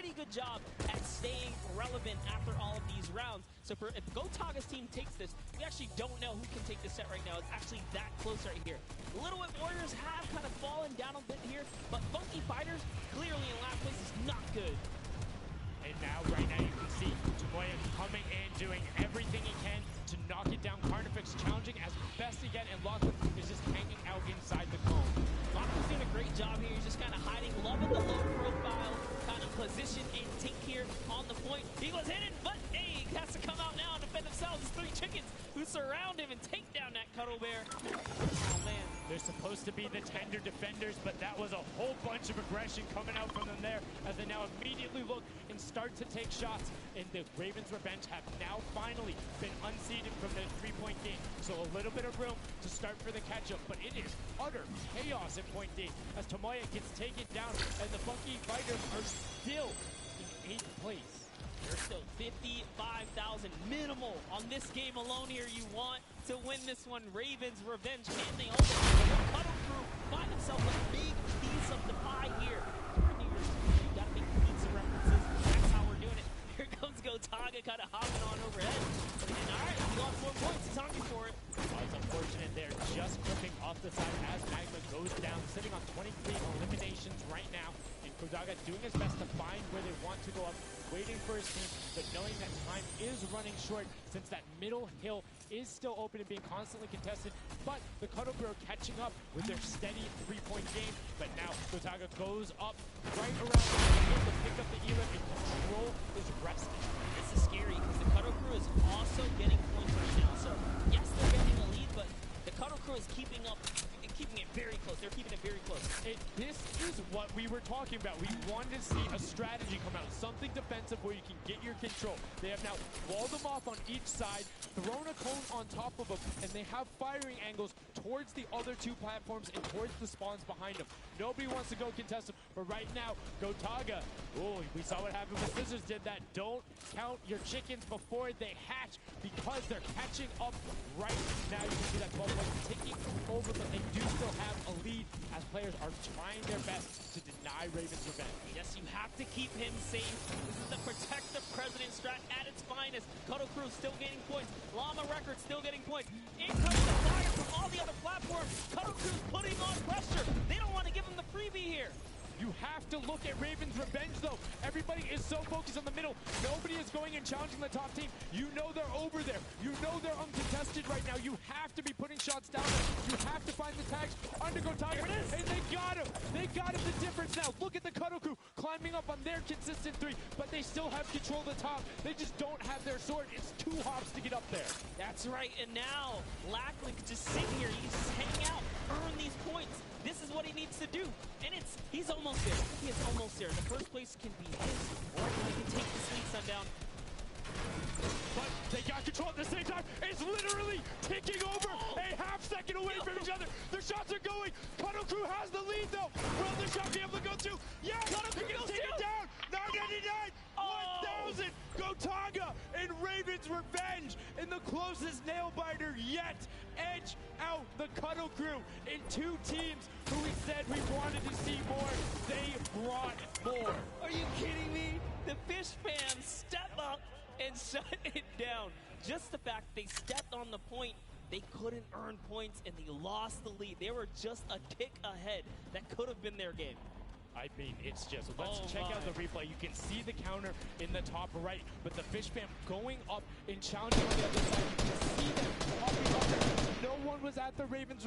pretty good job at staying relevant after all of these rounds. So if Gotaga's team takes this, we actually don't know who can take this set right now. It's actually that close right here. Little Whip Warriors have kind of fallen down a bit here, but Funky Fighters clearly in last place is not good. And now, right now, you can see Tomoya coming in, doing everything he can to knock it down. Carnifex challenging as best he can, and Lachlan is just hanging out inside the cone. Lachlan's doing a great job here. He's just kind of hiding, loving the low profile kind of position and take here on the point. He was hidden, but hey, he has to come out now and defend himself. There's 3 chickens who surround him and take down that Cuddle Bear. Oh, man. They're supposed to be the tender defenders, but that was a whole bunch of aggression coming out from them there as they now immediately look and start to take shots. And the Ravens Revenge have now finally been unseated from their 3-point game. So a little bit of room to start for the catch-up, but it is utter chaos in point D as Tomoya gets taken down and the Funky Fighters are still in 8th place. There's still 55,000 minimal on this game alone here. You want to win this one. Ravens Revenge, can they hold it? The Cuddle Crew find themselves a big piece of the pie here. You gotta make pizza references. That's how we're doing it. Here comes Gotaga kind of hopping on overhead. And all right, he lost 4 points. He's hungry for it. Oh, it's unfortunate they're just tripping off the side as Magma goes down, sitting on 23 eliminations right now. And Gotaga doing his best to find where they want to go up, waiting for his team, but knowing that time is running short since that middle hill is still open and being constantly contested. But the Cuddle Crew are catching up with their steady 3-point game. But now Gotaga goes up right around the hill to pick up the Elim, and control is resting. This is scary because the Cuddle Crew is also getting points right now. So yes, they're getting a lead, but the Cuddle Crew is keeping it very close. They're keeping it very close. This is what we were talking about. We wanted to see a strategy come out, something defensive where you can get your control. They have now walled them off on each side, thrown a cone on top of them, and they have firing angles towards the other 2 platforms and towards the spawns behind them. Nobody wants to go contest them, but right now, Gotaga, oh, we saw what happened when Scissors did that. Don't count your chickens before they hatch because they're catching up right now. You can see that 12 points ticking over, but they do still have a lead as players are trying their best to deny Ravens Revenge. Yes, you have to keep him safe. This is the protect the president strat at its finest. Cuddle Crew still gaining points. Llama Records still getting points. In comes the fire from all the other platforms. Cuddle Crew's putting on pressure. They don't want to give him the freebie here. You have to look at Ravens Revenge, though. Everybody is so focused on the middle. Nobody is going and challenging the top team. You know they're over there. You know they're uncontested right now. You have to be putting shots down there. You have to find the tags under Gotaga. And they got him. They got him the difference now. Look at the Cuddle Crew climbing up on their consistent 3, but they still have control of the top. They just don't have their sword. It's 2 hops to get up there. That's right. And now, Lachlan could just sit here. He just hang out, earn these points. This is what he needs to do. And he's almost there. He is almost there. The first place can be his, or he can take the Sweet Sundown. But they got control at the same time. It's literally ticking over a half-second away from each other. Their shots are going. Cuddle Crew has the lead, though. Will the shot be able to go through? Yes! Cuddle Crew can take it down. 999, 1,000. Gotaga and Ravens Revenge in the closest nail-biter yet. Edge out the Cuddle Crew in 2 teams who we said we wanted to see more. They brought more. Are you kidding me? The Fish fans step up and shut it down. Just the fact they stepped on the point, they couldn't earn points and they lost the lead. They were just a tick ahead. That could have been their game. I mean, it's just, let's check out the replay. You can see the counter in the top right, but the Fish fam going up and challenging on the other side. You can see them popping up there. No one was at the Ravens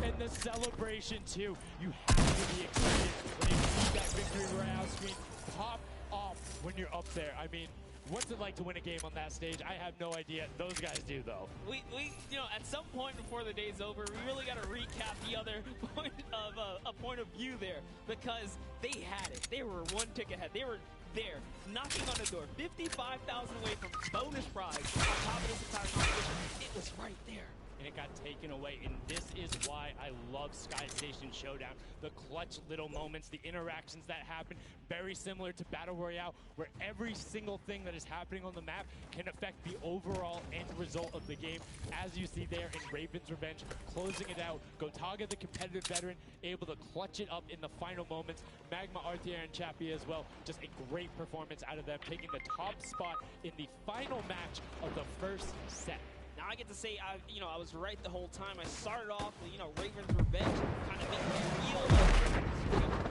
and the celebration too. You have to be excited when you see that victory royale screen pop off when you're up there. I mean, what's it like to win a game on that stage? I have no idea. Those guys do, though. We you know, at some point before the day's over, we really got to recap the other point of a point of view there, because they had it. They were 1 tick ahead. They were there, knocking on the door, 55,000 away from bonus prize on top of this entire competition. It was right there. and it got taken away. And this is why I love Sky Station Showdown. The clutch little moments, the interactions that happen, very similar to Battle Royale, where every single thing that is happening on the map can affect the overall end result of the game. As you see there in Raven's Revenge, closing it out. Gotaga, the competitive veteran, able to clutch it up in the final moments. Magma, RTR, and Chappie as well. Just a great performance out of them, taking the top spot in the final match of the first set. Now I get to say, I was right the whole time. I started off with, Raven's Revenge, kind of making me feel.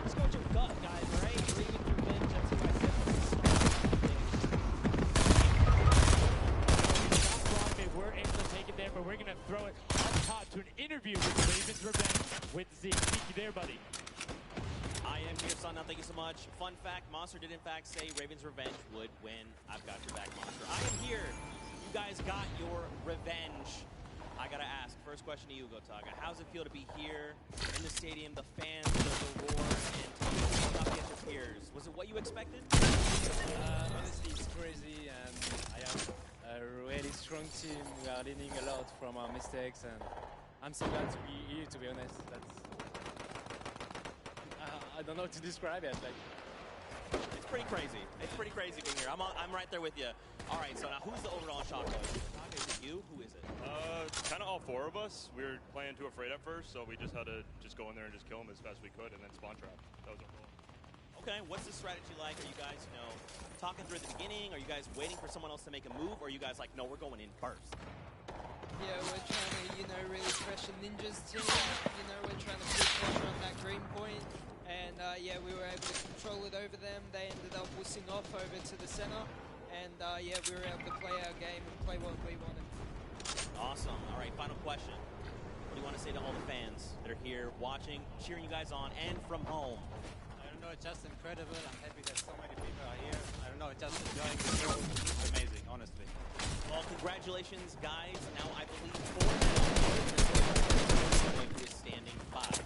Let's go with your gut, guys, right? Raven's Revenge, that's who I said was the start. They were able to take it there, but we're going to throw it up top to an interview with Raven's Revenge with Zeke. Thank you there, buddy. I am here, son. Thank you so much. Fun fact, Monster did in fact say Raven's Revenge would win. I've got your back, Monster. I am here. You guys got your revenge. I gotta ask, first question to you, Gotaga. How does it feel to be here in the stadium, the fans, the roar, and up against your peers? Was it what you expected? Honestly, it's crazy, and I have a really strong team. We are learning a lot from our mistakes, and I'm so glad to be here, to be honest. I don't know how to describe it. It's pretty crazy. It's pretty crazy being here. I'm right there with you. All right, so now who's the overall shot caller? Is it you? Who is it? Kind of all four of us. We were playing too afraid at first, so we just had to go in there and just kill them as fast as we could, and then spawn trap. That was our goal. Okay, what's the strategy like? Are you guys, talking through at the beginning? Are you guys waiting for someone else to make a move? Or are you guys like, no, we're going in first? Yeah, we're trying to, really pressure Ninja's team. We're trying to put pressure on that green point. And yeah, we were able to control it over them. They ended up wussing off over to the center. And yeah, we were able to play our game and play what we wanted. Awesome. All right, final question. What do you want to say to all the fans that are here watching, cheering you guys on, and from home? I don't know, it's just incredible. I'm happy that so many people are here. I don't know, just enjoying the show. It's amazing, honestly. Well, congratulations, guys. Now I believe Fortnite is standing 5.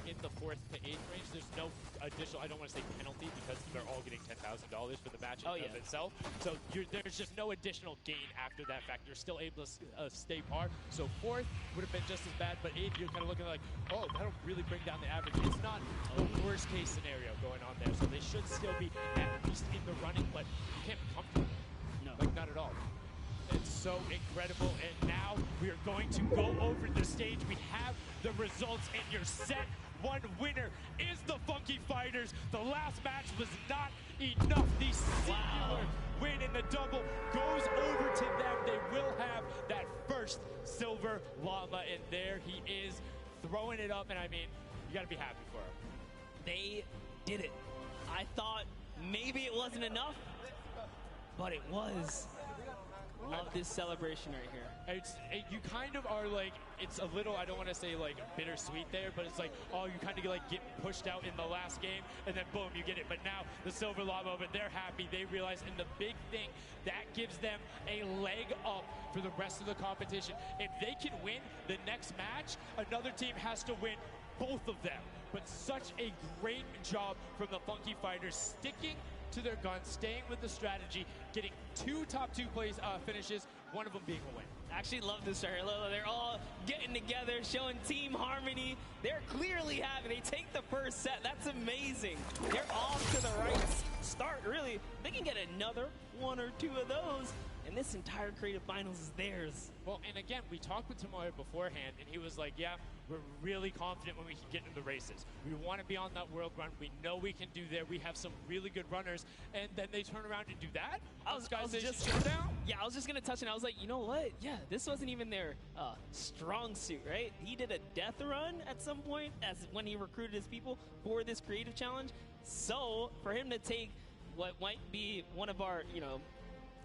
In the 4th to 8th range, there's no additional, I don't want to say penalty, because they're all getting $10,000 for the match of itself. So there's just no additional gain after that fact. You're still able to stay par. So 4th would have been just as bad, but 8th, you're kind of looking like, oh, that'll really bring down the average. It's not the worst case scenario going on there. So they should still be at least in the running, but you can't be comfortable. No. Like, not at all. It's so incredible, and now we are going to go over the stage. We have the results, and your set 1 winner is the Funky Fighters. The last match was not enough. The singular win in the double goes over to them. They will have Silver Llama, and there he is throwing it up, and I mean, you gotta be happy for him. They did it. I thought maybe it wasn't enough, but it was. Love this celebration right here. You kind of are like, it's a little, I don't want to say like bittersweet there, but it's like, oh, you kind of like get pushed out in the last game, and then boom, you get it. But now the Silver Llama, but they're happy. They realize, and the big thing, that gives them a leg up for the rest of the competition. If they can win the next match, another team has to win both of them. But such a great job from the Funky Fighters, sticking to their guns, staying with the strategy, getting 2 top 2 plays finishes, one of them being a win. I actually love this right here. They're all getting together, showing team harmony. They're clearly happy. They take the first set. That's amazing. They're off to the right start, really. They can get another 1 or 2 of those, and this entire creative finals is theirs. Well, and again, we talked with Tomoyo beforehand, and he was like, yeah, we're really confident when we can get into the races. We want to be on that world run. We know we can do there. We have some really good runners, and then they turn around and do that? I was just Showdown? Yeah, I was just going to touch it. I was like, you know what? Yeah, this wasn't even their strong suit, right? He did a death run at some point as when he recruited his people for this creative challenge. So for him to take what might be one of our,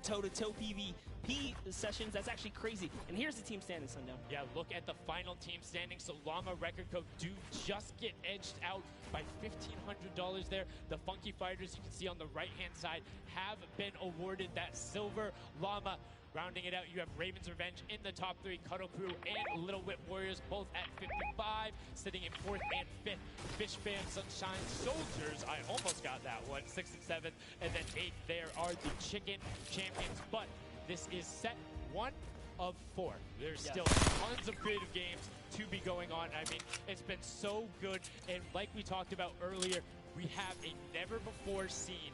toe-to-toe PvP sessions, that's actually crazy. And here's the team standing, Sundown. Yeah, look at the final team standing. So Llama Record Code do just get edged out by $1,500 there. The Funky Fighters, you can see on the right-hand side, have been awarded that Silver Llama. Rounding it out, you have Raven's Revenge in the top 3, Cuddle Crew and Little Whip Warriors both at 55, sitting in 4th and 5th. Fish Band, Sunshine Soldiers, I almost got that one, 6th and 7th, and then 8th there are the Chicken Champions. But this is set 1 of 4. There's still tons of creative games to be going on. I mean, it's been so good, and like we talked about earlier, we have a never-before-seen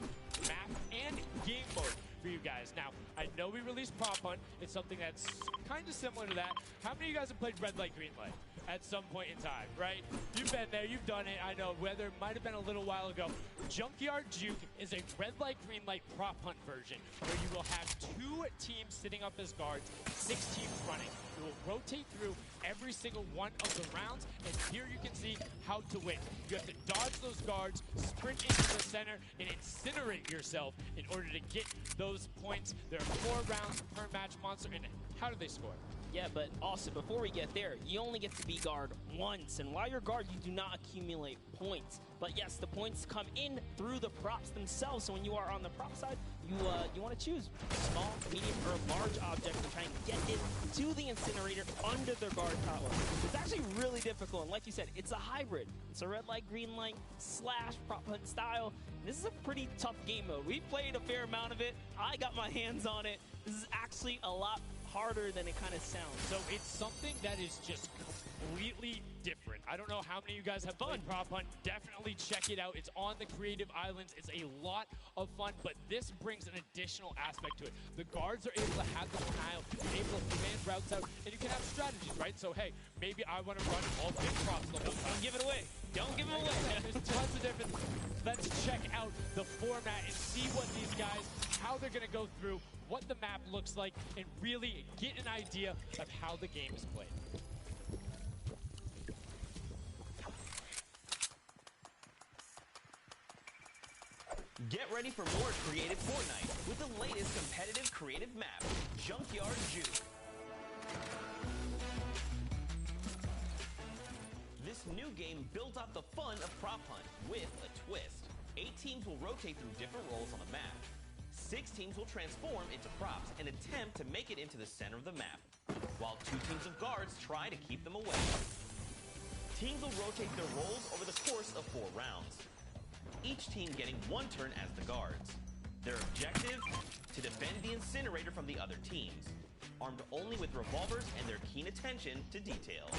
map and game mode for you guys. Now, I know we released Prop Hunt. It's something that's kind of similar to that. How many of you guys have played Red Light, Green Light at some point in time, right? You've been there, you've done it. I know, whether it might have been a little while ago. Junkyard Juke is a Red Light, Green Light Prop Hunt version where you will have 2 teams sitting up as guards, 6 teams running. You will rotate through every single one of the rounds, and here you can see how to win. You have to dodge those guards, sprint into the center, and incinerate yourself in order to get those points. There are 4 rounds per match, Monster, and how do they score? Yeah, but also, before we get there, you only get to be guard once, and while you're guard, you do not accumulate points. But yes, the points come in through the props themselves, so when you are on the prop side, you want to choose small, medium, or large object and try and get it to the incinerator under their guard tower. It's actually really difficult, and like you said, it's a hybrid. It's a red light, green light, / prop hunt style. This is a pretty tough game mode. We've played a fair amount of it. I got my hands on it. This is actually a lot harder than it kind of sounds. So it's something that is just completely different. I don't know how many of you guys have played Prop Hunt. Definitely check it out. It's on the Creative Islands. It's a lot of fun, but this brings an additional aspect to it. The guards are able to have the denial, able to command routes out, and you can have strategies, right? So hey, maybe I want to run all big props the whole time. Don't give it away. Don't give it away. There's tons of different. Let's check out the format and see what these guys, how they're going to go through, what the map looks like, and really get an idea of how the game is played. Get ready for more creative Fortnite with the latest competitive creative map, Junkyard Juke. This new game builds up the fun of Prop Hunt with a twist. 8 teams will rotate through different roles on the map. 6 teams will transform into props and attempt to make it into the center of the map, while 2 teams of guards try to keep them away. Teams will rotate their roles over the course of 4 rounds, each team getting 1 turn as the guards. Their objective? To defend the incinerator from the other teams, armed only with revolvers and their keen attention to detail.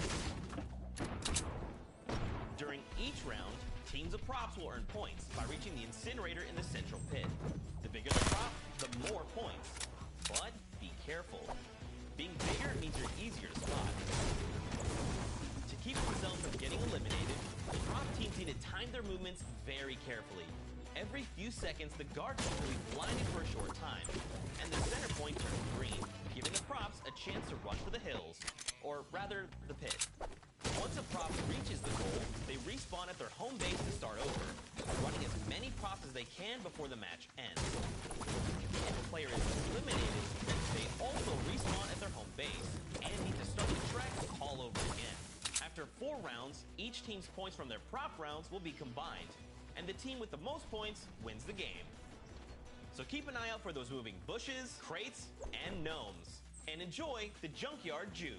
During each round, teams of props will earn points by reaching the incinerator in the central pit. The bigger the prop, the more points. But be careful. Being bigger means you're easier to spot. To keep themselves from getting eliminated, the prop teams need to time their movements very carefully. Every few seconds, the guards will be blinded for a short time, and the center point turns green, giving the props a chance to run for the hills. or rather, the pit. Once a prop reaches the goal, they respawn at their home base to start over, running as many props as they can before the match ends. If a player is eliminated, they also respawn at their home base and need to start the track all over again. After 4 rounds, each team's points from their prop rounds will be combined, and the team with the most points wins the game. So keep an eye out for those moving bushes, crates, and gnomes, and enjoy the Junkyard Juke.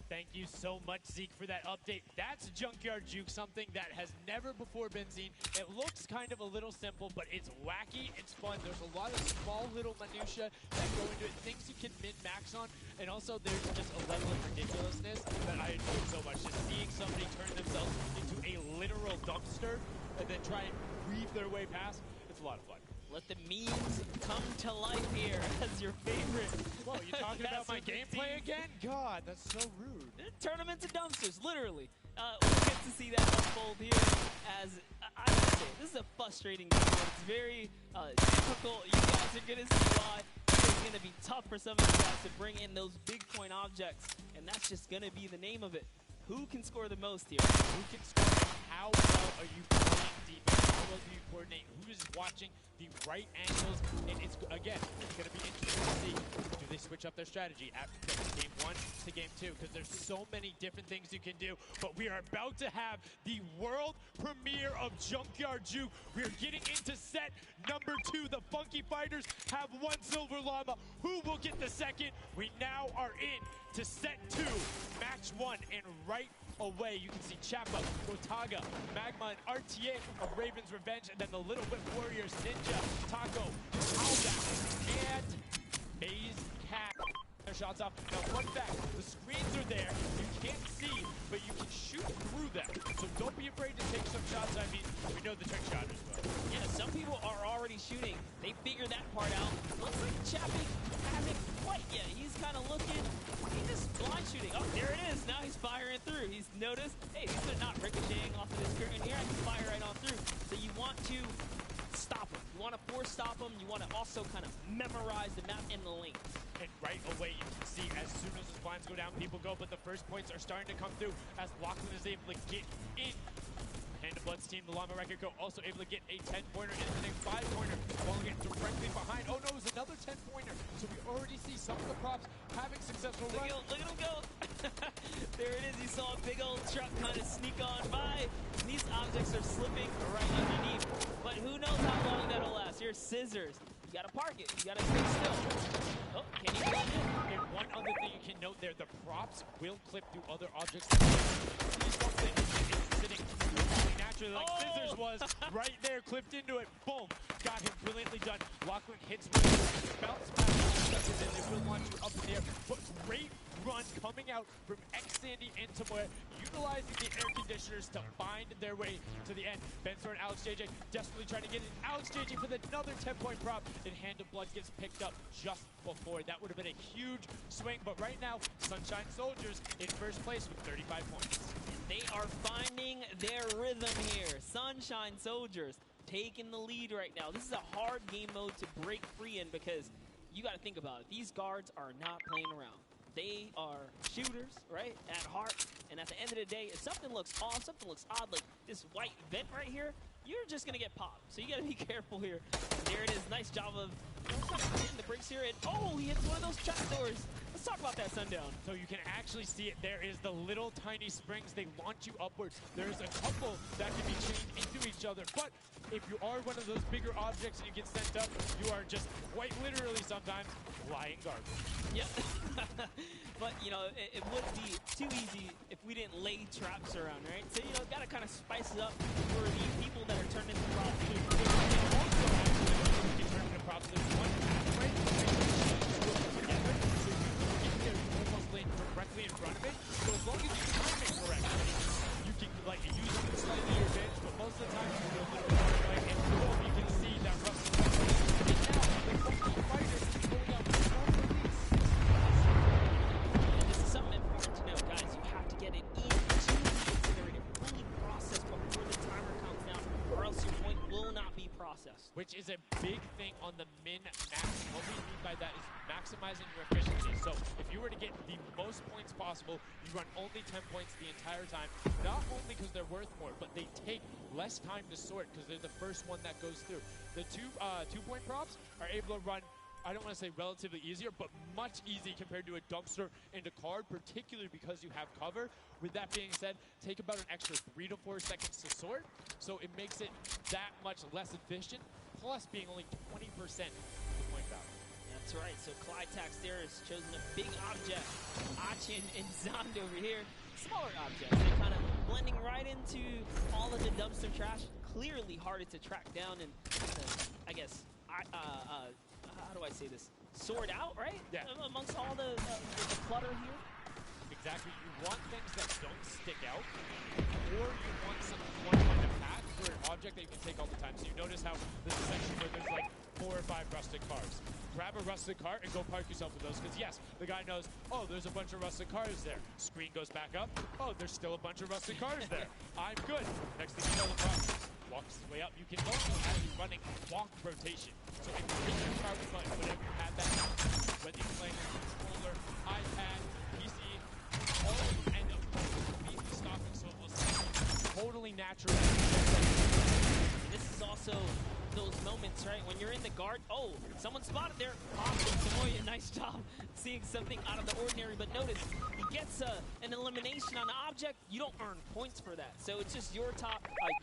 Thank you so much, Zeke, for that update. That's Junkyard Juke, something that has never before been seen. It looks kind of a little simple, but it's wacky, it's fun. There's a lot of small little minutia that go into it, things you can min-max on, and also there's just a level of ridiculousness that I enjoy so much. Just seeing somebody turn themselves into a literal dumpster and then try and weave their way past, it's a lot of fun. Let the memes come to life here as your favorite. Whoa, you talking about my gameplay again? God, that's so rude. Turn them into dumpsters, literally. We'll get to see that unfold here as, I would say, this is a frustrating game. It's very difficult. You guys are going to see why. It's going to be tough for some of you guys to bring in those big point objects, and that's just going to be the name of it. Who can score the most here? Who can score? How well are you playing defense? How well do you coordinate? Who is watching the right angles? And it's, again, it's going to be interesting to see. Do they switch up their strategy from game 1 to game 2? Because there's so many different things you can do. But we are about to have the world premiere of Junkyard Juke. We are getting into set number 2. The Funky Fighters have 1 silver llama. Who will get the second? We now are in to set 2, match 1, and right away you can see Chappa, Gotaga, Magma, and RTA of Raven's Revenge, and then the Little Whip Warriors, Ninja, Taco, Alda, and Maze Cat. Their shots off. Now, fun fact, the screens are there, you can't see, but you can shoot through them. So don't be afraid to take some shots. I mean, we know the trick shot as well. Yeah, some people are already shooting. They figure that part out. Looks like Chappie hasn't quite yet. He's kind of looking. He's just blind shooting. Oh, there it is. Now he's firing through. He's noticed, hey, these are not ricocheting off of this curtain here. I can fire right on through. So you want to stop him. You want to force stop him. You want to also kind of memorize the map and the lanes. And right away, you can see as soon as the blinds go down, people go, but the first points are starting to come through as Lachlan is able to get in. Hand of Blood's team, the Llama Record Go, also able to get a 10-pointer and then a 5-pointer, falling it directly behind. Oh no, it was another 10-pointer. So we already see some of the props having successful runs. Look at him go. There it is. You saw a big old truck kind of sneak on by. And these objects are slipping right underneath. But who knows how long that'll last. Here's Scissors. You gotta park it. You gotta stay still. Oh, can you blend it? And one other thing you can note there, the props will clip through other objects. These ones that it's sitting naturally like Scissors was right there, clipped into it. Boom. Got him brilliantly done. Lachlan hits with bounce back, and then they will launch you up in the air. But great run coming out from X-Sandy and Tomoya, utilizing the air conditioners to find their way to the end. Bensor and Alex JJ desperately trying to get it. Alex JJ with another 10-point prop, and Hand of Blood gets picked up just before. That would have been a huge swing, but right now, Sunshine Soldiers in first place with 35 points. They are finding their rhythm here. Sunshine Soldiers taking the lead right now. This is a hard game mode to break free in because you got to think about it. These guards are not playing around. They are shooters, right, at heart. And at the end of the day, if something looks off, something looks odd, like this white vent right here, you're just going to get popped. So you got to be careful here. There it is. Nice job of hitting the bricks here. And, oh, he hits one of those trapdoors. Let's talk about that, Sundown. So you can actually see it. There is the little tiny springs. They launch you upwards. There's a couple that can be chained into each other. But if you are one of those bigger objects and you get sent up, you are just quite literally sometimes flying garbage. Yeah. But, you know, it would be too easy if we didn't lay traps around, right? So, you know, got to kind of spice it up for the people that are turned into props. Also, you can turn into props. There's one pathway together, so you can get there almost laying directly in front of it. So as long as you time it correctly, you can, like, use it slightly your advantage, but most of the time you can go a little bit more, like, and boom, you can see that rough. And now, the Funky Fighters is going out with one release. This is something important to know, guys. You have to get it into the incinerator, fully processed before the timer counts down, or else your point will not be processed. which is a big thing on the min-maxing. What we mean by that is maximizing your efficiency. So if you were to get the most points possible, you run only 10 points the entire time, not only because they're worth more, but they take less time to sort because they're the first one that goes through. The two-point props are able to run, I don't want to say relatively easier, but much easier compared to a dumpster and a card, particularly because you have cover. With that being said, take about an extra 3 to 4 seconds to sort, so it makes it that much less efficient, plus being only 20% the point value. That's right, so Clytax there has chosen a big object. Achin and Zond over here, smaller objects. They're kind of blending right into all of the dumpster trash. Clearly harder to track down and, I guess, how do I say this? Sort out, right? Yeah. Amongst all the clutter here. Exactly. You want things that don't stick out, or you want one kind of path for an object that you can take all the time. So you notice how there's a section where there's like 4 or 5 rusted cars. Grab a rusted car and go park yourself with those, because yes, the guy knows, oh, there's a bunch of rusted cars there. Screen goes back up, oh, there's still a bunch of rusted cars there. I'm good. Next thing you know, the process walks his way up. You can also have you running walk rotation. So if you hit your car with button, whenever you had that, whether you're playing on controller, iPad, PC, all of them end up completely stopping, so it will seem totally natural. This is also those moments, right, when you're in the guard. Oh, someone spotted there. Awesome, Samoya, nice job seeing something out of the ordinary. But notice, he gets an elimination on the object. You don't earn points for that. So it's just your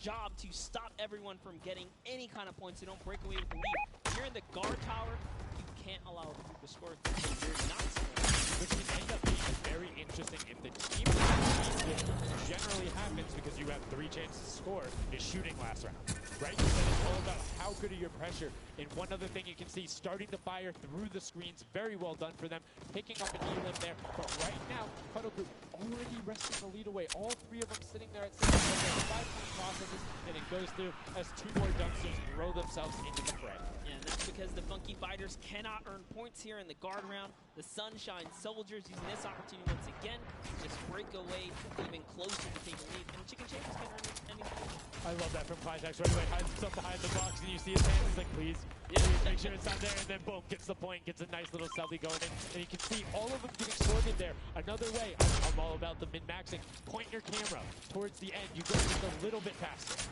job to stop everyone from getting any kind of points. So don't break away with the lead. If you're in the guard tower, you can't allow the score because you're not scoring. Which can end up being very interesting if the team that generally happens because you have 3 chances to score is shooting last round. Right? Because it's all about how good are your pressure. And one other thing you can see, starting to fire through the screens, very well done for them, picking up an elim there. But right now, Cuddle Group already wresting the lead away. All 3 of them sitting there at 6 5-point processes, and it goes through as 2 more dumpsters throw themselves into the fray. Yeah, and that's because the Funky Fighters cannot earn points here in the guard round. The Sunshine Soldiers using this opportunity once again to just break away even closer to taking the lead. And Chicken Chambers can earn any points. I love that from Clytax right away. Hides himself behind the box, and you see his hand. He's like, please, make sure it's not there. And then boom, gets the point, gets a nice little selfie going in. And you can see all of them getting sorted there. Another way, I'm all about the min-maxing. Point your camera towards the end. You go just a little bit faster.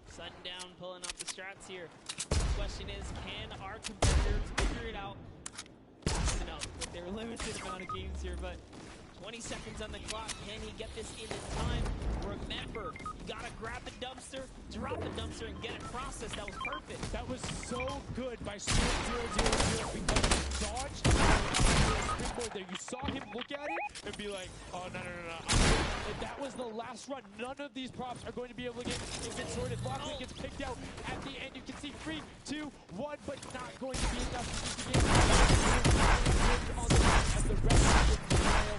Sundown pulling off the strats here. The question is, can our competitors figure it out fast enough with their limited amount of games here? But 20 seconds on the clock. Can he get this in time? Remember, you gotta grab the dumpster, drop the dumpster, and get it processed. That was perfect. That was so good by Sport 000 because he dodged springboard there. You saw him look at it and be like, oh, no. And that was the last run. None of these props are going to be able to get it sorted. Locksley gets picked out at the end. You can see 3, 2, 1, but not going to be enough to keep the game. As the rest of the pile,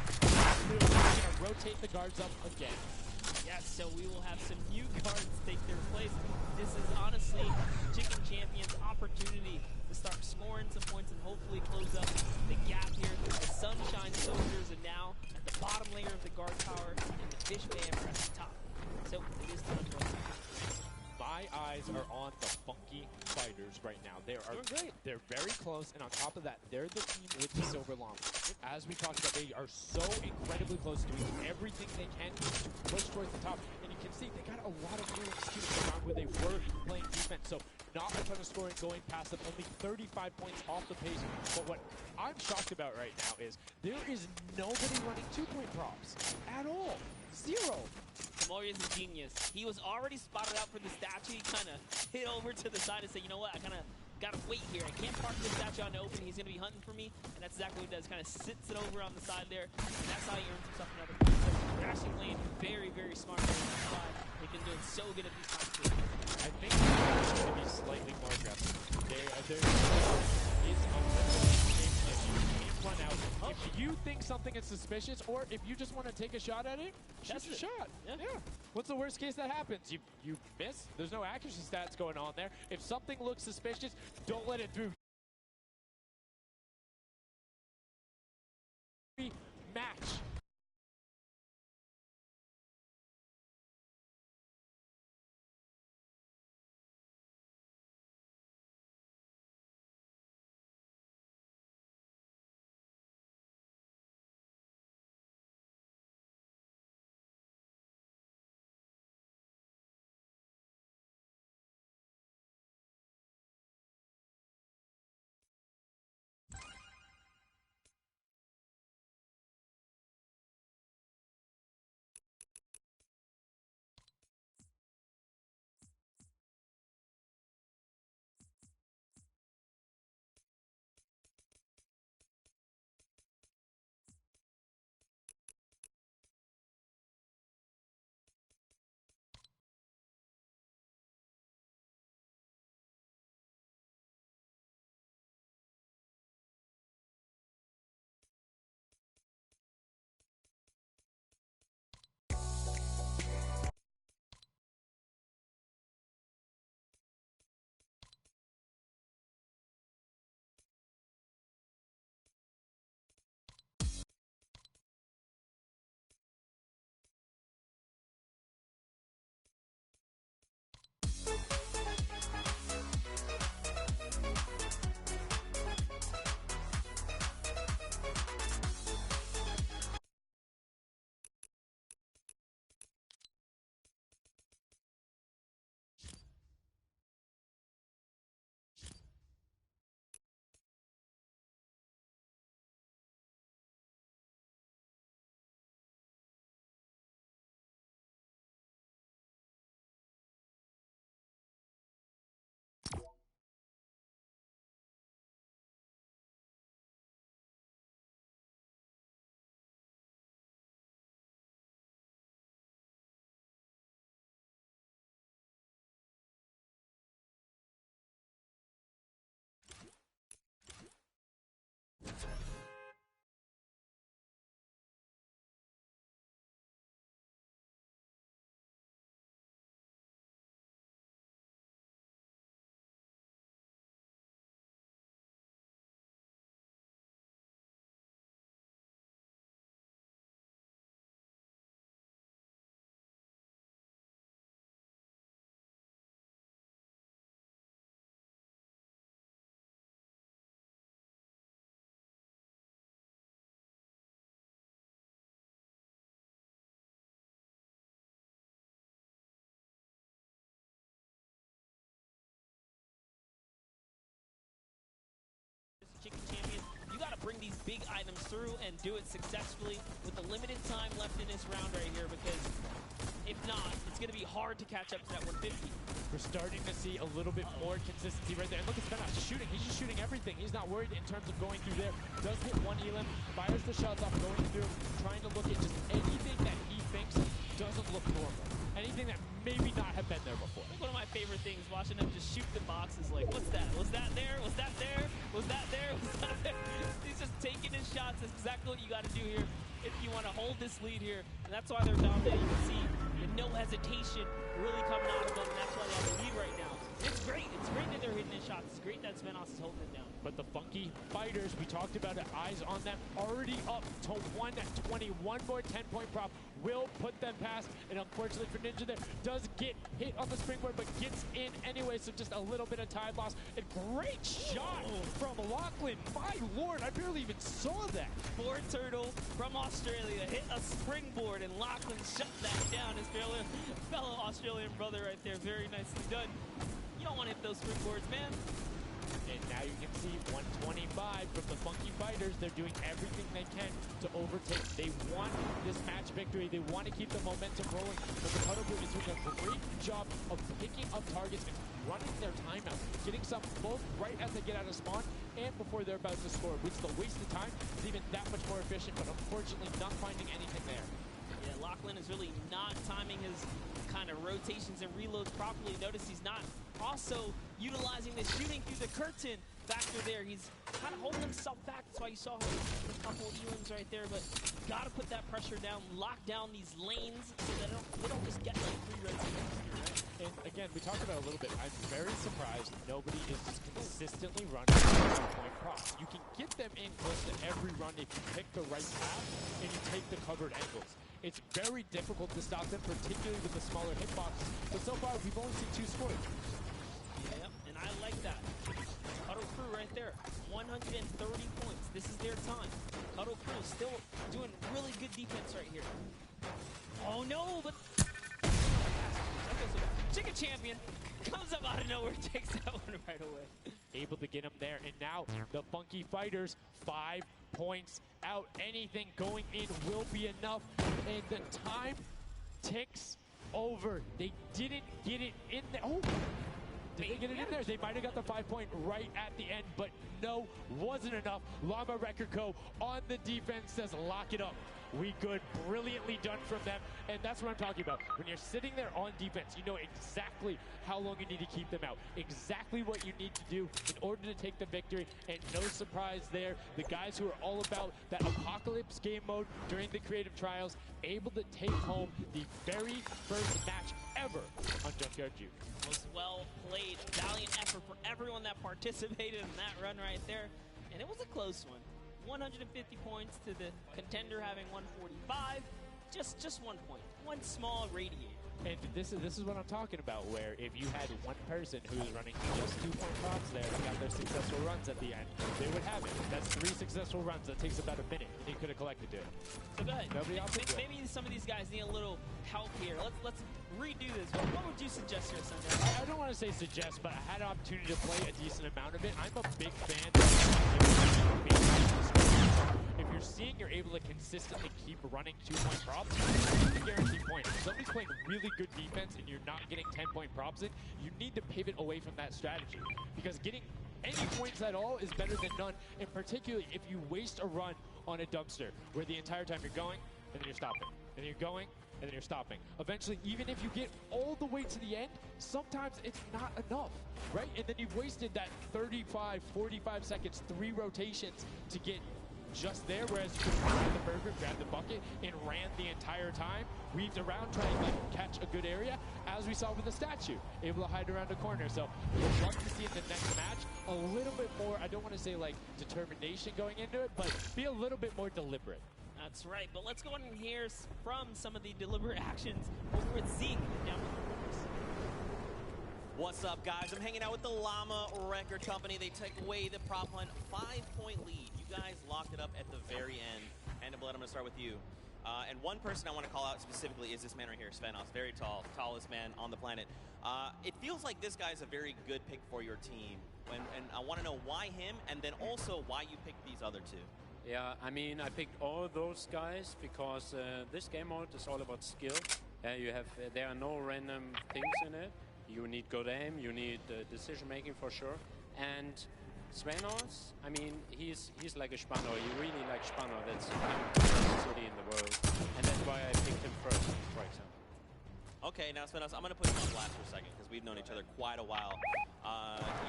we're going to rotate the guards up again. Yes, so we will have some new guards take their place. This is honestly Chicken Champion's opportunity to start scoring some points and hopefully close up the gap here. The Sunshine Soldiers are now at the bottom layer of the guard tower, and the Fish Fam are at the top. So it is time for us. My eyes are on the Funky Fighters right now. Doing great. They're very close, and on top of that, they're the team with the silver llama. As we talked about, they are so incredibly close to doing everything they can to push towards the top. And you can see they got a lot of real excuses around where they were playing defense. So not a ton of scoring going past them, only 35 points off the pace. But what I'm shocked about right now is there is nobody running 2-point props at all. 0. Tamori is a genius. He was already spotted out for the statue. He kind of hit over to the side and said, you know what, I kind of got to wait here. I can't park this statue on the open. He's going to be hunting for me. And that's exactly what he does. Kind of sits it over on the side there. And that's how he earns himself another point. So they're actually playing very, very smart there. That's why they've been doing so good at these times too. I think they're going to be slightly more aggressive. There is a limited if you can't run out. If you think something is suspicious, or if you just want to take a shot at it, shoot your shot. Yeah. What's the worst case that happens? You miss. There's no accuracy stats going on there. If something looks suspicious, don't let it through. Match. items through and do it successfully with the limited time left in this round right here, because if not, it's going to be hard to catch up to that 150. We're starting to see a little bit more consistency right there. And look at Svenos shooting. He's just shooting everything. He's not worried in terms of going through there. Does hit one elim, fires the shots off, going through, trying to look at just anything that he thinks doesn't look normal. Anything that maybe not have been there before. I think one of my favorite things, watching him just shoot the boxes like, what's that? Was that there? Was that there? Was that there? Was that there? He's just taking his shots. That's exactly what you got to do here if you want to hold this lead here. And that's why they're dominating. You can see the no hesitation really coming out of them. And that's why they have the lead right now. It's great. It's great that they're hitting his shots. It's great that Svenos is holding it down. But the Funky Fighters, we talked about it, eyes on them, already up to 120. One more 10-point prop will put them past. And unfortunately for Ninja there, does get hit on the springboard, but gets in anyway, so just a little bit of time loss. And great shot from Lachlan. My lord, I barely even saw that. Poor Turtle from Australia hit a springboard, and Lachlan shut that down. His fellow Australian brother right there. Very nicely done. You don't want to hit those springboards, man. And now you can see 125 from the Funky Fighters. They're doing everything they can to overtake. They want this match victory. They want to keep the momentum rolling. But the Cuddle Group is doing a great job of picking up targets and running their timeout, getting some both right as they get out of spawn and before they're about to score, which the waste of time is even that much more efficient, but unfortunately not finding anything there. Yeah, Lachlan is really not timing his kind of rotations and reloads properly. Notice he's not also utilizing the shooting through the curtain factor there. He's kind of holding himself back. That's why you saw him a couple of elims right there, but got to put that pressure down, lock down these lanes so that they don't just get like free rotations here, right? And again, we talked about it a little bit. I'm very surprised nobody is just consistently running 2-point props. You can get them in close to every run if you pick the right path and you take the covered angles. It's very difficult to stop them, particularly with the smaller hitboxes. But so far, we've only seen 2 scores. Yeah, and I like that. Cuddle Crew right there, 130 points. This is their time. Cuddle Crew still doing really good defense right here. Oh no, but Chicken Champion comes up out of nowhere, takes that one right away. Able to get him there, and now the Funky Fighters 5 points out. Anything going in will be enough, and the time ticks over. They didn't get it in there. Oh, did they get it in there? They might have got the 5-point right at the end, but no, wasn't enough. Llama Record Co. on the defense says lock it up. We good. Brilliantly done from them. And that's what I'm talking about. When you're sitting there on defense, you know exactly how long you need to keep them out. Exactly what you need to do in order to take the victory. And no surprise there. The guys who are all about that apocalypse game mode during the creative trials, able to take home the very first match ever on Junkyard Juke. Was well played. Valiant effort for everyone that participated in that run right there. And it was a close one. 150 points to the contender having 145. Just 1 point. One small radiator. And this is what I'm talking about, where if you had one person who was running just 2-point props there and got their successful runs at the end, they would have it. That's 3 successful runs. That takes about a minute, and he could have collected it. So go ahead. Nobody else did. Maybe some of these guys need a little help here. Let's redo this. What would you suggest here, Sunday? I don't want to say suggest, but I had an opportunity to play a decent amount of it. I'm a big fan of if you're seeing you're able to consistently keep running 2-point props, you guarantee points. If somebody's playing really good defense and you're not getting 10-point props in, you need to pivot away from that strategy. Because getting any points at all is better than none, and particularly if you waste a run on a dumpster, where the entire time you're going, and then you're stopping, and then you're going, and then you're stopping. Eventually, even if you get all the way to the end, sometimes it's not enough, right? And then you've wasted that 35, 45 seconds, 3 rotations to get just there, whereas you could grab the burger, grab the bucket, and ran the entire time, weaved around, trying to catch a good area, as we saw with the statue, able to hide around a corner. So we'd love to see in the next match a little bit more, I don't want to say like determination going into it, but be a little bit more deliberate. That's right, but let's go in and hear from some of the deliberate actions over with Zeke down with the Brooks. What's up, guys? I'm hanging out with the Llama Record Company. They took away the prop hunt 5-point lead. You guys locked it up at the very end. And Blood, I'm going to start with you. And one person I want to call out specifically is this man right here, Svenos. Very tall, tallest man on the planet. It feels like this guy's a very good pick for your team. And I want to know why him, and then also why you picked these other two. Yeah, I mean, I picked all those guys because this game mode is all about skill. There are no random things in it. You need good aim, you need decision making for sure. And Svenos, I mean, he's like a Spanner. You really like Spanner. That's kind of the best city in the world, and that's why I picked him first, for example. Okay, now Svenos, I'm going to put you on blast for a second because we've known each other quite a while.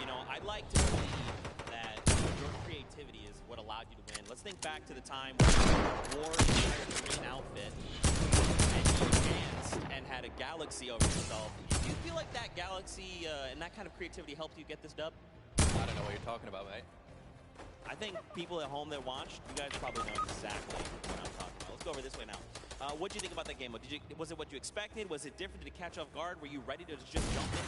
You know, I'd like to believe that your creativity is what allowed you to win. Let's think back to the time when you wore the green outfit and you danced and had a galaxy over yourself. Do you feel like that galaxy and that kind of creativity helped you get this dub? I don't know what you're talking about, mate. I think people at home that watched, you guys probably know exactly what I'm talking about. Let's go over this way now. What did you think about that game? Was it what you expected? Was it different? Did it catch off guard? Were you ready to just jump in?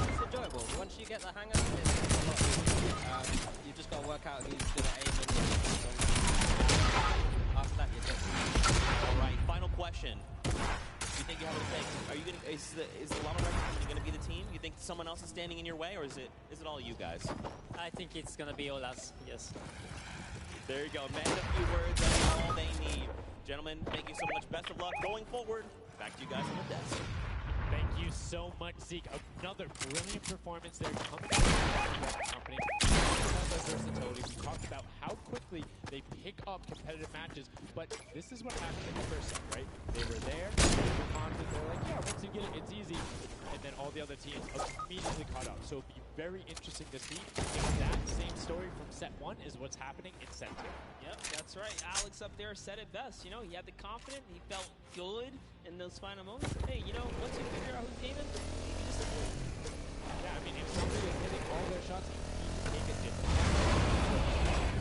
It's enjoyable. Once you get the hang of it, it's a lot easier. You've just got to work out who's good at aiming. After that, you're just... All right, final question. You think you have what it takes? Are you gonna? Is the Llama Record going to be the team? You think someone else is standing in your way, or is it all you guys? I think it's gonna be all us, yes. There you go, man. A few words, that's all they need. Gentlemen, thank you so much. Best of luck going forward. Back to you guys on the desk. Thank you so much, Zeke. Another brilliant performance there coming from the company. We talked about their versatility. We talked about how quickly they pick up competitive matches, but this is what happened in the first set, right? They were there, they were confident, they were like, yeah, once you get it, it's easy. And then all the other teams immediately caught up. So it'll be very interesting to see if that same story from set 1 is what's happening in set 2. Yep, that's right. Alex up there said it best. You know, he had the confidence. He felt good in those final moments. Hey, you know, once you figure out who's gaming, you just yeah, I mean, if somebody is hitting all their shots, you need to take it different.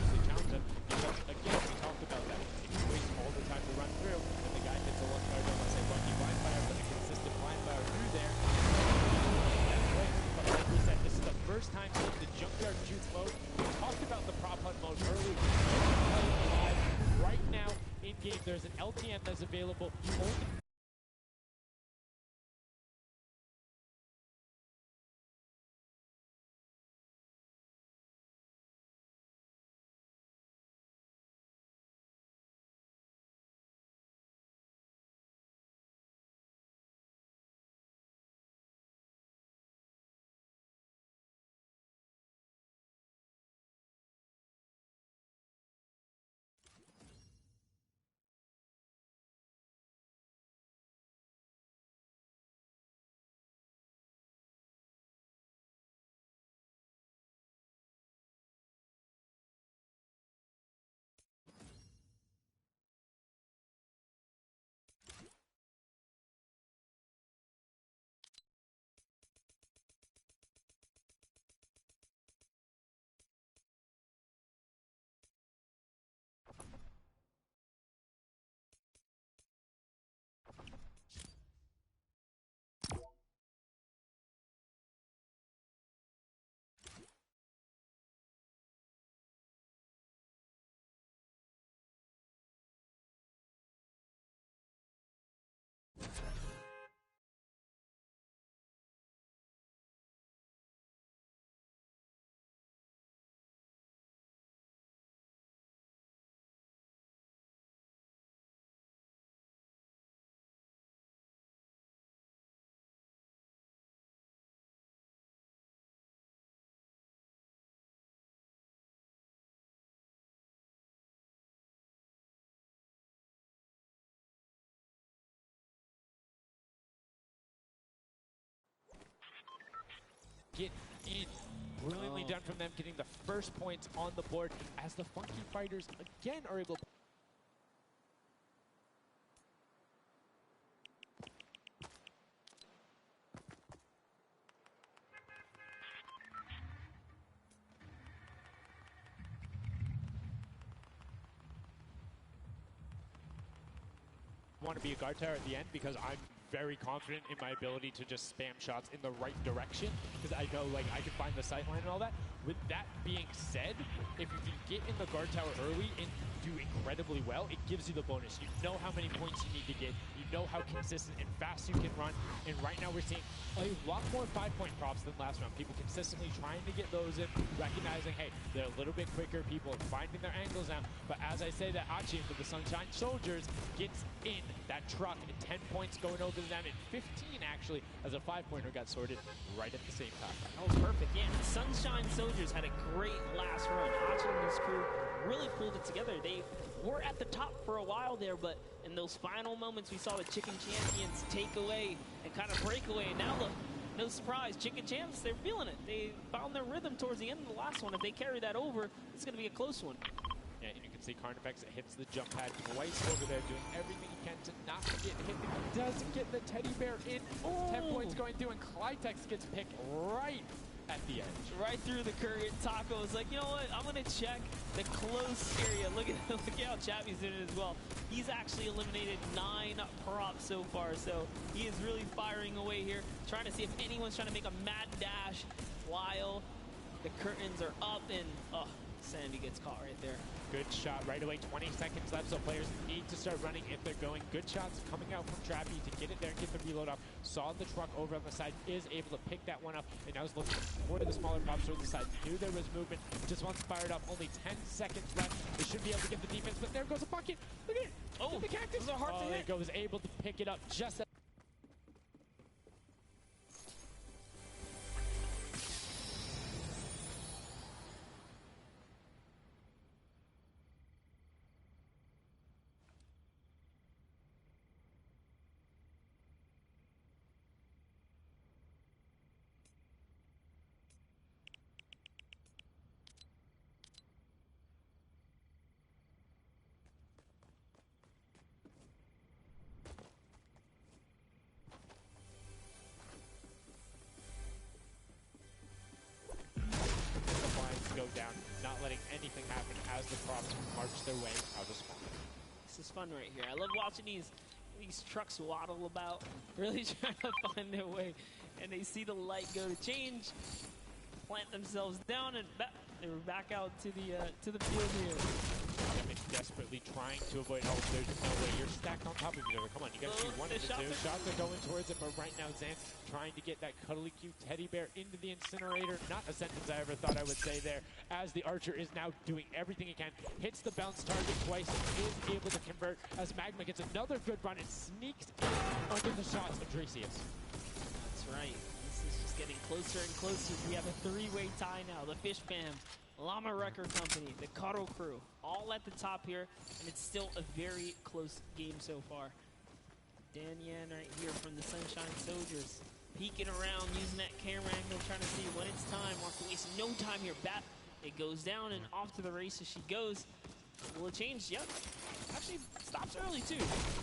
To challenge them, because again, we talked about that. If you waste all the time to run through, and the guy hits a one fire, don't say lucky blind fire, but a consistent blind fire through there. That's great. But like we said, this is the first time in the Junkyard Juke mode. We talked about the prop hunt mode earlier. Live right now in game, there's an LTM that's available only. Get in. Brilliantly done from them, getting the first points on the board as the Funky Fighters again are able to. Want to be a guard tower at the end because I'm very confident in my ability to just spam shots in the right direction because I know like I can find the sight line and all that. With that being said, if you can get in the guard tower early and do incredibly well, it gives you the bonus. You know how many points you need to get. You know how consistent and fast you can run. And right now we're seeing a lot more 5-point props than last round. People consistently trying to get those in, recognizing, hey, they're a little bit quicker. People are finding their angles now. But as I say that, Achi with the Sunshine Soldiers gets in that truck, and 10 points going over to them, and 15 actually, as a 5-pointer got sorted right at the same time. That was perfect. Yeah, and the Sunshine Soldiers had a great last run. Achi and his crew really pulled it together. They were at the top for a while there, but in those final moments, we saw the Chicken Champions take away and kind of break away. And now look, no surprise, Chicken Champs, they're feeling it. They found their rhythm towards the end of the last one. If they carry that over, it's going to be a close one. Yeah, and you can see Carnifex hits the jump pad twice over there, doing everything he can to not get hit. He doesn't get the teddy bear in. 10 points going through, and Clytex gets picked right at the edge. Right through the current. Taco is like, you know what? I'm going to check the close area. Look at how Chappie's doing it as well. He's actually eliminated 9 props so far, so he is really firing away here, trying to see if anyone's trying to make a mad dash while the curtains are up, and Sandy gets caught right there. Good shot right away, 20 seconds left, so players need to start running if they're going. Good shots coming out from Trappy to get it there and get the reload off. Saw the truck over on the side, is able to pick that one up, and now is looking for the smaller props on the side. Knew there was movement, just once fired up, only 10 seconds left. They should be able to get the defense, but there goes a bucket. Look at it. Oh, the cactus. Those are hard to hit. There goes, able to pick it up just as go down, not letting anything happen as the props march their way out of spawn. This is fun right here. I love watching these trucks waddle about, really trying to find their way, and they see the light go to change, plant themselves down, and they were back out to the field here. Desperately trying to avoid help. There's no way. You're stacked on top of each other. Come on, you got to shoot one of the two. Shots are going towards it, but right now Zan trying to get that cuddly cute teddy bear into the incinerator. Not a sentence I ever thought I would say there, as the Archer is now doing everything he can. Hits the bounce target twice and is able to convert as Magma gets another good run and sneaks in under the shots of Dracius. That's right. This is just getting closer and closer. We have a 3-way tie now. The Fish Fam, Llama Record Company, the Cuddle Crew, all at the top here, and it's still a very close game so far. Dan Yan right here from the Sunshine Soldiers, peeking around, using that camera angle, trying to see when it's time. Wants to waste no time here. Bat, it goes down, and off to the races she goes. Will it change? Yep. Actually, stops early, too. You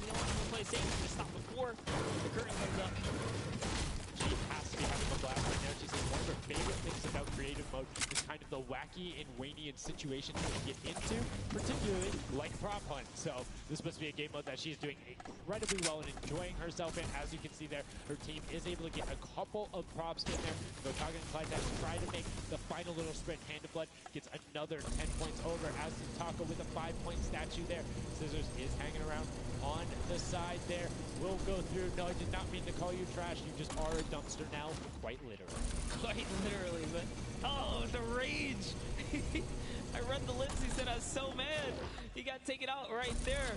know what? I'm going to play safe. Just stop before the curtain comes up. She has to be having a blast right now. She says one of her favorite things about creative mode is kind of the wacky and Waynian situations you get into, particularly like prop hunt. So this must be a game mode that she's doing incredibly well and enjoying herself in. As you can see there, her team is able to get a couple of props in there. Gokaga and Clyde try to make the final little sprint. Hand of Blood gets another 10 points over as Taco with a 5-point statue there. Scissors is hanging around on the side there. Will go through. No, I did not mean to call you trash. You just are a dumpster now, quite literally. Quite literally, but oh, the rage. I read the lips. He said, I was so mad. He got taken out right there.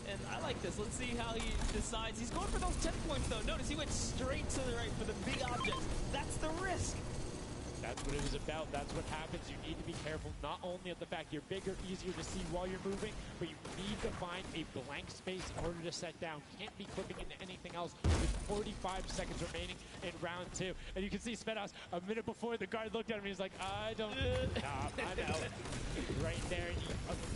And I like this. Let's see how he decides. He's going for those 10 points, though. Notice he went straight to the right for the big objects. That's the risk. That's what it was about. That's what happens. You need to be careful not only of the fact you're bigger, easier to see while you're moving, but you need to find a blank space in order to set down. Can't be clipping into anything else with 45 seconds remaining in round 2. And you can see Spedos a minute before the guard looked at him. He's like, I don't. I'm out. Right there.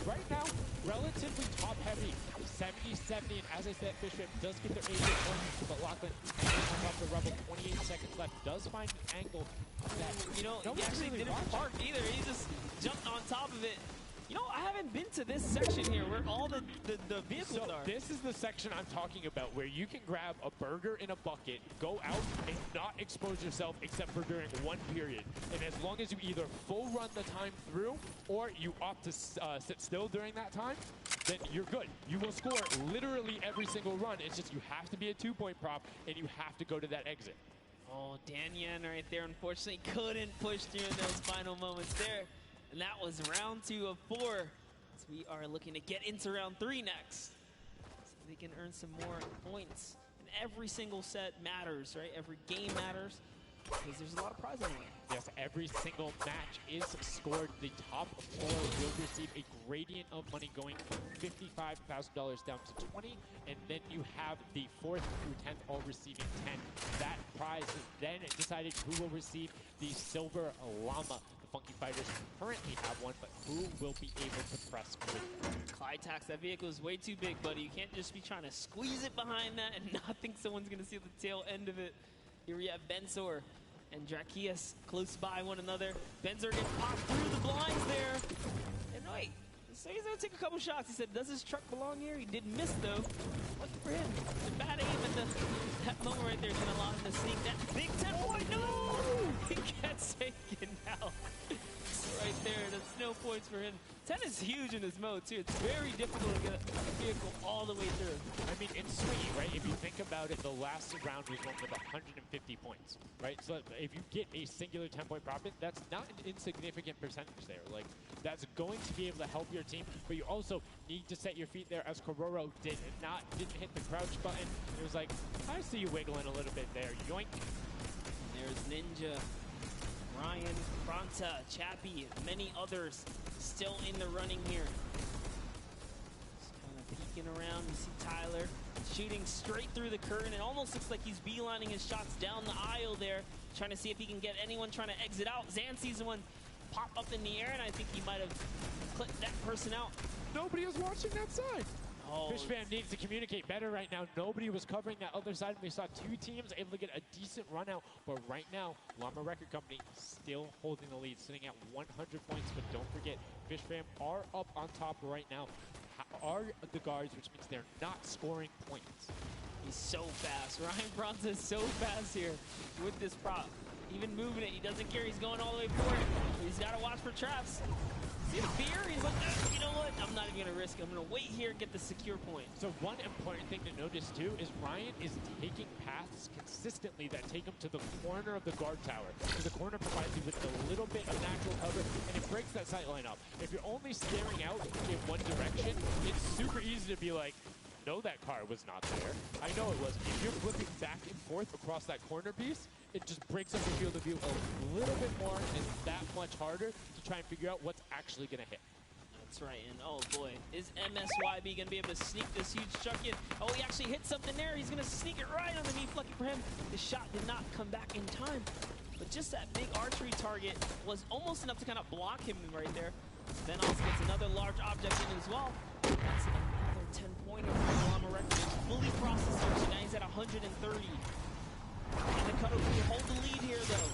Right now, relatively top heavy. 70-70, and as I said, Fishman does get their 88 points, but Lachlan comes off the rubble. 28 seconds left. Does find an angle that, you know, he actually didn't park either. He just jumped on top of it. You know, I haven't been to this section here where all the vehicles So are. this is the section I'm talking about where you can grab a burger in a bucket, go out, and not expose yourself except for during one period. And as long as you either full run the time through or you opt to sit still during that time, then you're good. You will score literally every single run. It's just you have to be a 2-point prop and you have to go to that exit. Oh, Dan Yen right there unfortunately couldn't push through in those final moments there. And that was round 2 of 4. So we are looking to get into round 3 next. So they can earn some more points. And every single set matters, right? Every game matters because there's a lot of prize on the line. Yes, every single match is scored. The top 4 will receive a gradient of money going from $55,000 down to 20, and then you have the 4th through 10th all receiving 10. That prize is then decided who will receive the silver llama. The Funky Fighters currently have one, but who will be able to press with them? Clytax, that vehicle is way too big, buddy. You can't just be trying to squeeze it behind that and not think someone's going to see the tail end of it. Here we have Bensor and Drakias close by one another. Bensor gets popped through the blinds there. And wait, so he's going to take a couple shots. He said, does his truck belong here? He didn't miss, though. Lucky for him. The bad aim at that moment right there is going to allow him to sneak that big 10-point. No! He gets taken out. Right there, that's no points for him. 10 is huge in this mode, too. It's very difficult to get a vehicle all the way through. I mean, it's sweet, right? If you think about it, the last round was one with 150 points, right? So if you get a singular 10-point profit, that's not an insignificant percentage there. Like, that's going to be able to help your team, but you also need to set your feet there as Kororo didn't hit the crouch button. It was like, I see you wiggling a little bit there. Yoink. There's Ninja, Ryan, Fronta, Chappie, and many others still in the running here. Just kind of peeking around. You see Tyler shooting straight through the curtain. It almost looks like he's beelining his shots down the aisle there, trying to see if he can get anyone trying to exit out. Zan sees one pop up in the air, and I think he might have clipped that person out. Nobody is watching that side. Oh, Fish Fam needs to communicate better right now. Nobody was covering that other side. We saw 2 teams able to get a decent run out, but right now, Llama Record Company still holding the lead, sitting at 100 points. But don't forget, Fish Fam are up on top right now. Are the guards, which means they're not scoring points. He's so fast. Ryan Bronza is so fast here with this prop. Even moving it, he doesn't care. He's going all the way for it. He's got to watch for traps. See the fear? He's like, you know what? I'm not even going to risk it. I'm going to wait here and get the secure point. So one important thing to notice, too, is Ryan is taking paths consistently that take him to the corner of the guard tower. So the corner provides you with a little bit of natural cover, and it breaks that sight line up. If you're only staring out in one direction, it's super easy to be like, no, that car was not there. I know it was. If you're flipping back and forth across that corner piece, it just breaks up the field of view a little bit more, and it's that much harder to try and figure out what's actually going to hit. That's right, and oh boy, is MSYB going to be able to sneak this huge chuck in? Oh, he actually hit something there. He's going to sneak it right underneath. Lucky for him, the shot did not come back in time. But just that big archery target was almost enough to kind of block him right there. Then also gets another large object in as well. That's another 10-pointer for Llama Record. Fully processed here, so now he's at 130. And the Cuddle Crew hold the lead here, though.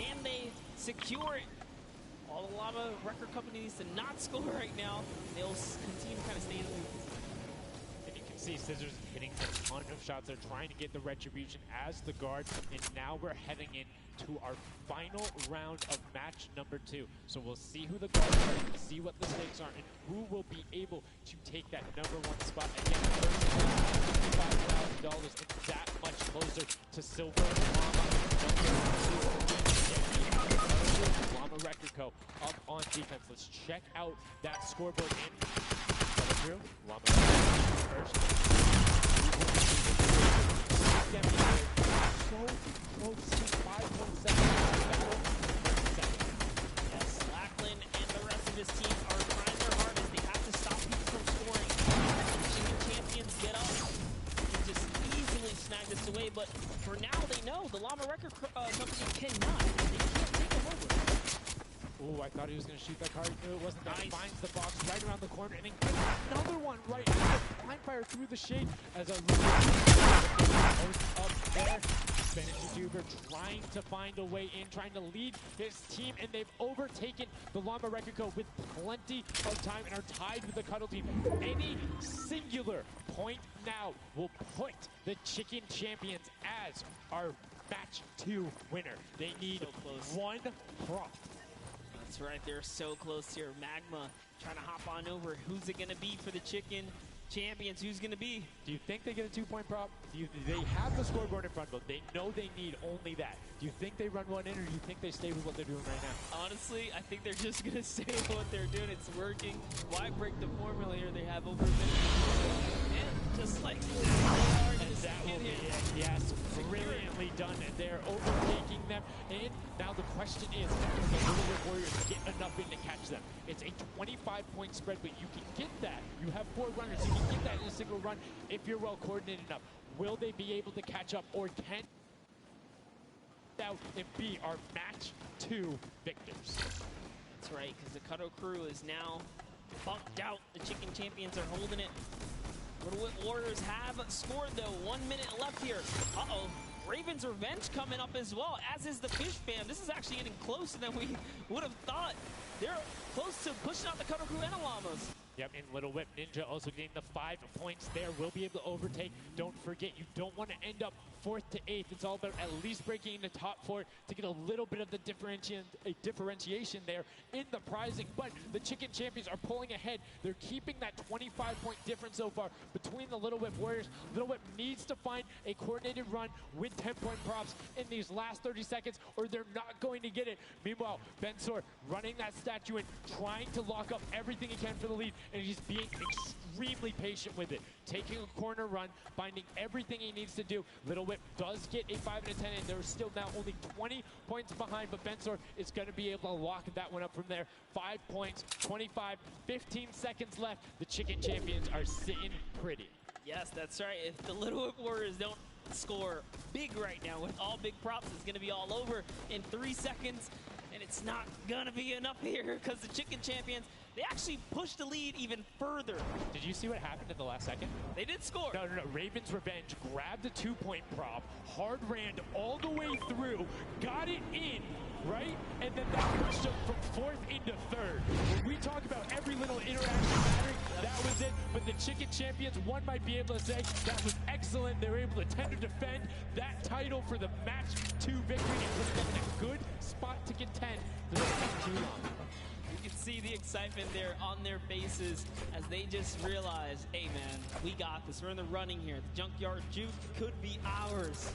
Can they secure it? All the Llama Record Company needs to not score right now. They'll continue to kind of stay in the lead. And you can see Scissors hitting a ton of shots. They're trying to get the retribution as the guard. And now we're heading into our final round of match number 2. So we'll see who the guards are, see what the stakes are, and who will be able to take that #1 spot. Again, $55,000 and that much closer to Silver Llama #2. Llama Record Co. up on defense. Let's check out that scoreboard in. Through. Llama first. So close to 5.7. Yes, Lackland and the rest of his team are trying their hardest. They have to stop people from scoring. Chicken champions get up and just easily snag this away. But for now, they know the Llama Record Company cannot. They can't take them over. Ooh, I thought he was going to shoot that card. Knew it wasn't. Nice. Finds the box right around the corner and then gets another one right into blind fire through the shade as a up there. Spanish YouTuber trying to find a way in, trying to lead his team, and they've overtaken the Llama Record Code with plenty of time and are tied with the Cuddle team. Any singular point now will put the Chicken Champions as our match 2 winner. They need one prop. That's right, they're so close here. Magma trying to hop on over. Who's it going to be for the Chicken Champions? Who's going to be? Do you think they get a 2-point prop? They have the scoreboard in front of them. They know they need only that. Do you think they run one in, or do you think they stay with what they're doing right now? Honestly, I think they're just going to stay with what they're doing. It's working. Why break the formula here? They have over a minute. And just like that will be it. Yes, brilliantly done. And they're overtaking them. And now the question is, can the Little Red Warriors get enough in to catch them? It's a 25-point spread, but you can get that. You have 4 runners. You can get that in a single run if you're well coordinated enough. Will they be able to catch up, or can out and be our match 2 victors? That's right, because the Cuddle crew is now bunked out. The Chicken Champions are holding it. Little Whip Warriors have scored, though. 1 minute left here. Uh-oh. Raven's Revenge coming up as well, as is the Fish Fam. This is actually getting closer than we would have thought. They're close to pushing out the Cuddle crew and the Llamas. Yep, and Little Whip Ninja also getting the 5 points there. Will be able to overtake. Don't forget, you don't want to end up 4th to 8th. It's all about at least breaking into top 4 to get a little bit of the differentiation there in the prizing. But the Chicken Champions are pulling ahead. They're keeping that 25-point difference so far between the Little Whip Warriors. Little Whip needs to find a coordinated run with 10-point props in these last 30 seconds, or they're not going to get it. Meanwhile, Bensor running that statue and trying to lock up everything he can for the lead, and he's being extremely patient with it. Taking a corner run, finding everything he needs to do. Little Whip does get a 5 and a 10, and they're still now only 20 points behind, but Bensor is going to be able to lock that one up from there. 5 points, 25, 15 seconds left. The Chicken Champions are sitting pretty. Yes, that's right. If the Little Whip Warriors don't score big right now with all big props, it's going to be all over in 3 seconds. And it's not going to be enough here because the Chicken Champions, they actually pushed the lead even further. Did you see what happened at the last second? They did score. No. Raven's Revenge grabbed a 2-point prop, hard ran all the way through, got it in, right? And then that pushed them from 4th into 3rd. When we talk about every little interaction mattering, that was it. But the Chicken Champions, one might be able to say that was excellent. They were able to tend to defend that title for the match 2 victory and put them in a good spot to contend for the next 2 rounds. You can see the excitement there on their faces as they just realize, hey man, we got this. We're in the running here. The Junkyard Juke could be ours.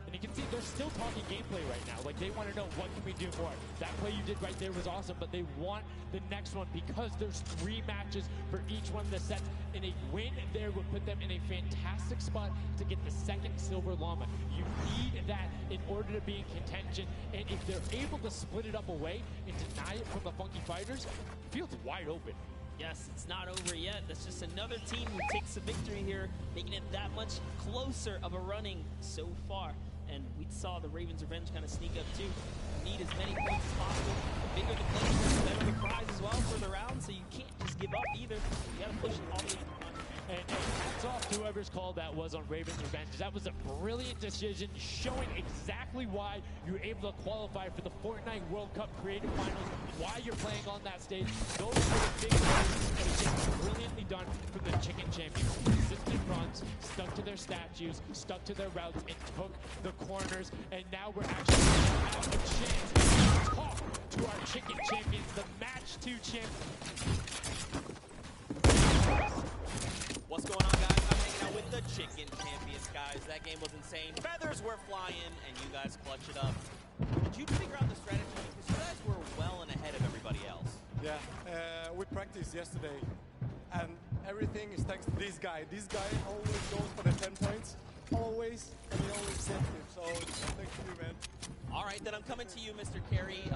And you can see they're still talking gameplay right now. Like, they want to know, what can we do more? That play you did right there was awesome, but they want the next one because there's 3 matches for each one of the sets. And a win there would put them in a fantastic spot to get the 2nd Silver Llama. You need that in order to be in contention. And if they're able to split it up away and deny it from the Funky Fighters, the field's wide open. Yes, it's not over yet. That's just another team who takes a victory here, making it that much closer of a running so far. And we saw the Ravens Revenge kind of sneak up too. You need as many points as possible. The bigger the place, the better the prize as well for the round, so you can't just give up either. You gotta push it all the way to the front. And hats off to whoever's call that was on Ravens Revenge. That was a brilliant decision, showing exactly why you were able to qualify for the Fortnite World Cup Creative Finals, why you're playing on that stage. Those were the big plays, and it's just brilliantly done from the Chicken Champions. Consistent runs, stuck to their statues, stuck to their routes, and took the corners. And now we're actually going to have a chance to talk to our Chicken Champions, the Match 2 champions. What's going on, guys? I'm hanging out with the Chicken Champions, guys. That game was insane. Feathers were flying, and you guys clutch it up. Did you figure out the strategy? Because you guys were well and ahead of everybody else. Yeah, we practiced yesterday, and everything is thanks to this guy. This guy always goes for the 10 points, always, and he always sends it. So thanks to you, man. All right, then I'm coming to you, Mr. Carey.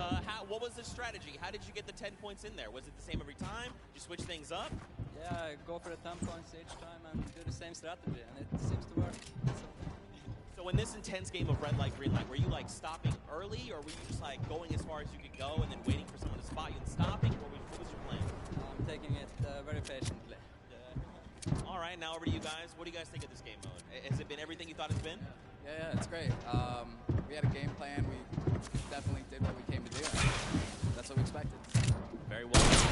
What was the strategy? How did you get the 10 points in there? Was it the same every time? Did you switch things up? Yeah, go for the 10 points each time and do the same strategy, and it seems to work. So So in this intense game of red light, green light, were you like stopping early, or were you just like going as far as you could go and then waiting for someone to spot you and stopping, or what was your plan? I'm taking it very patiently. All right, now over to you guys. What do you guys think of this game mode? Has it been everything you thought it's been? Yeah, it's great. We had a game plan. We definitely did what we came to do. That's what we expected. Very well.